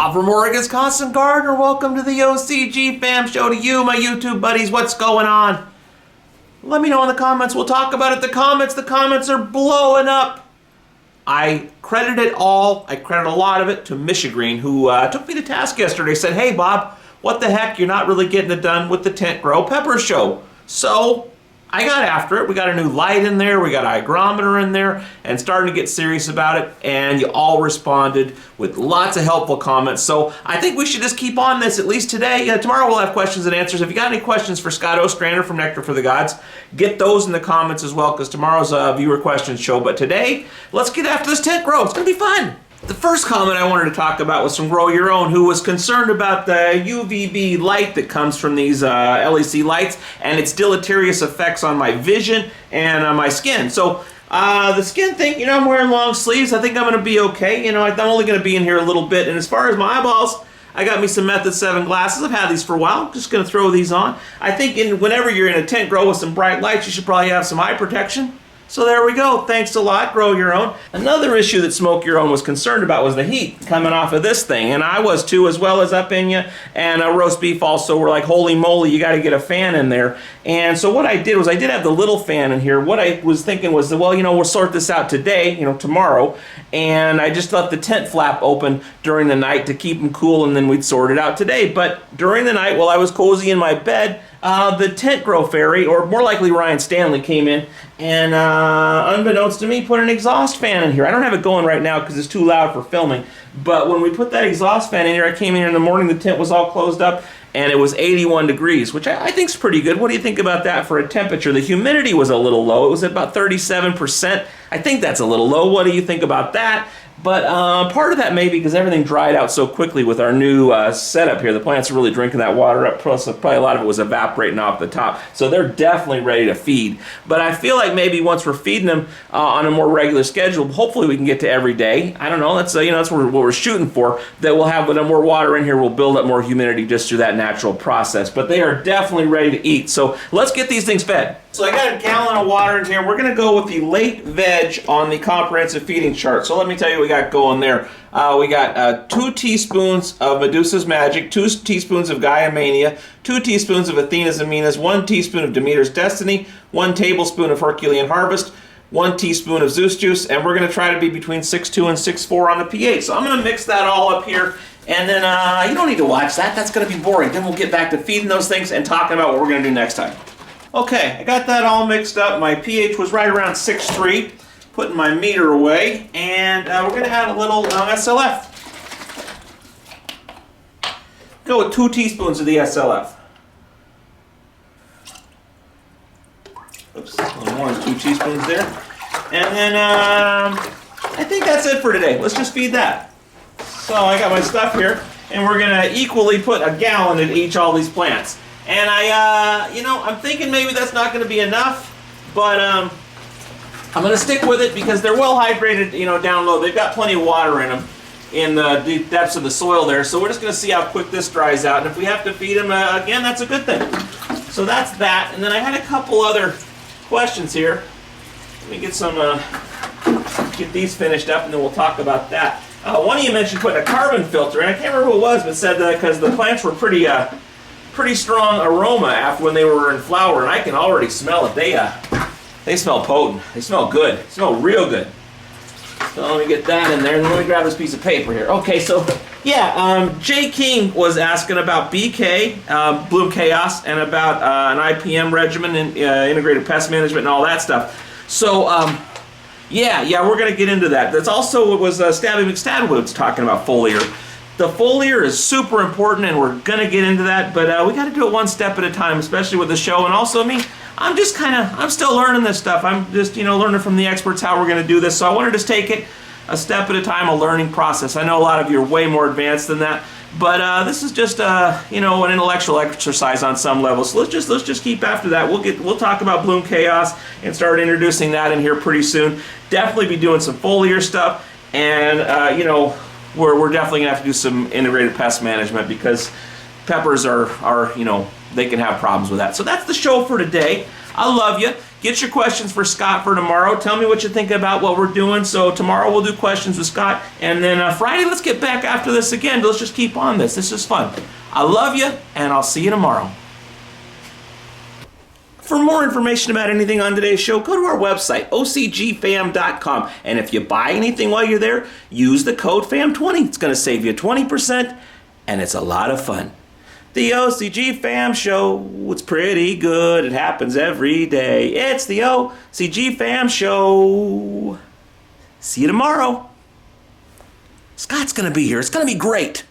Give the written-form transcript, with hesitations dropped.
Bob from Oregon's Constant Gardener. Welcome to the OCGFAM show. To you, my YouTube buddies, what's going on? Let me know in the comments. We'll talk about it. The comments are blowing up. I credit it all. I credit a lot of it to Michigreen, who took me to task yesterday. Said, hey, Bob, what the heck? You're not really getting it done with the Tent Grow Pepper show. So I got after it. We got a new light in there. We got a hygrometer in there and starting to get serious about it. And you all responded with lots of helpful comments. So I think we should just keep on this at least today. Tomorrow we'll have questions and answers. If you got any questions for Scott Ostrander from Nectar for the Gods, get those in the comments as well, because tomorrow's a viewer questions show. But today, let's get after this tent grow. It's going to be fun. The first comment I wanted to talk about was from Grow Your Own, who was concerned about the UVB light that comes from these LEC lights and its deleterious effects on my vision and on my skin. So the skin thing, you know, I'm wearing long sleeves. I think I'm going to be okay. You know, I'm only going to be in here a little bit. And as far as my eyeballs, I got me some Method 7 glasses. I've had these for a while. I'm just going to throw these on. I think whenever you're in a tent grow with some bright lights, you should probably have some eye protection. So there we go. Thanks a lot, Grow Your Own. Another issue that Smoke Your Own was concerned about was the heat coming off of this thing. And I was too, as well as Up In Ya and Roast Beef also were like, holy moly, you got to get a fan in there. And so what I did was I did have the little fan in here. What I was thinking was, well, you know, we'll sort this out today, you know, tomorrow. And I just left the tent flap open during the night to keep them cool, and then we'd sort it out today. But during the night, while I was cozy in my bed, the tent grow fairy, or more likely Ryan Stanley, came in and unbeknownst to me put an exhaust fan in here. I don't have it going right now because it's too loud for filming, but when we put that exhaust fan in here, I came in the morning, the tent was all closed up and it was 81 degrees, which I think is pretty good. What do you think about that for a temperature? The humidity was a little low. It was at about 37%. I think that's a little low. What do you think about that? But part of that may be because everything dried out so quickly with our new setup here. The plants are really drinking that water up, plus probably a lot of it was evaporating off the top. So they're definitely ready to feed. But I feel like maybe once we're feeding them on a more regular schedule, hopefully we can get to every day. I don't know, that's that's what we're shooting for, that we'll have more water in here, we'll build up more humidity just through that natural process. But they are definitely ready to eat. So let's get these things fed. So I got a gallon of water in here. We're going to go with the late veg on the comprehensive feeding chart. So let me tell you what we got going there. We got 2 teaspoons of Medusa's Magic, 2 teaspoons of Gaia Mania, 2 teaspoons of Athena's Aminas, 1 teaspoon of Demeter's Destiny, 1 tablespoon of Herculean Harvest, 1 teaspoon of Zeus Juice, and we're going to try to be between 6.2 and 6.4 on the pH. So I'm going to mix that all up here. And then you don't need to watch that. That's going to be boring. Then we'll get back to feeding those things and talking about what we're going to do next time. Okay, I got that all mixed up. My pH was right around 6.3. Putting my meter away, and we're going to add a little SLF. Go with 2 teaspoons of the SLF. Oops, a little more than 2 teaspoons there. And then I think that's it for today. Let's just feed that. So I got my stuff here, and we're going to equally put a gallon in all these plants. And I'm thinking maybe that's not going to be enough, but I'm going to stick with it because they're well hydrated, down low. They've got plenty of water in them in the deep depths of the soil there. So we're just going to see how quick this dries out. And if we have to feed them again, that's a good thing. So that's that. And then I had a couple other questions here. Let me get these finished up, and then we'll talk about that. One of you mentioned putting a carbon filter, and I can't remember who it was, but said that because the plants were pretty strong aroma after when they were in flower, and I can already smell it. They smell potent. They smell good. They smell real good. So let me get that in there, and let me grab this piece of paper here. Okay, so yeah, Jay King was asking about BK, Bloom Chaos, and about an IPM regimen and integrated pest management and all that stuff. So yeah, we're going to get into that. That's also what was Stabby McStadwood's talking about foliar. The foliar is super important, and we're going to get into that, but we got to do it one step at a time, especially with the show. And also me, I'm still learning this stuff. I'm just, learning from the experts how we're going to do this. So I want to just take it a step at a time, a learning process. I know a lot of you are way more advanced than that, but this is just, an intellectual exercise on some level. So let's just keep after that. We'll talk about Bloom Chaos and start introducing that in here pretty soon. Definitely be doing some foliar stuff, and we're definitely gonna have to do some integrated pest management because peppers are they can have problems with that. So that's the show for today. I love you. Get your questions for Scott for tomorrow. Tell me what you think about what we're doing. So tomorrow we'll do questions with Scott. And then Friday, let's get back after this again. Let's just keep on this. This is fun. I love you, and I'll see you tomorrow. For more information about anything on today's show, go to our website, OCGFAM.com. And if you buy anything while you're there, use the code FAM20. It's going to save you 20%, and it's a lot of fun. The OCG Fam Show, it's pretty good. It happens every day. It's the OCG Fam Show. See you tomorrow. Scott's going to be here. It's going to be great.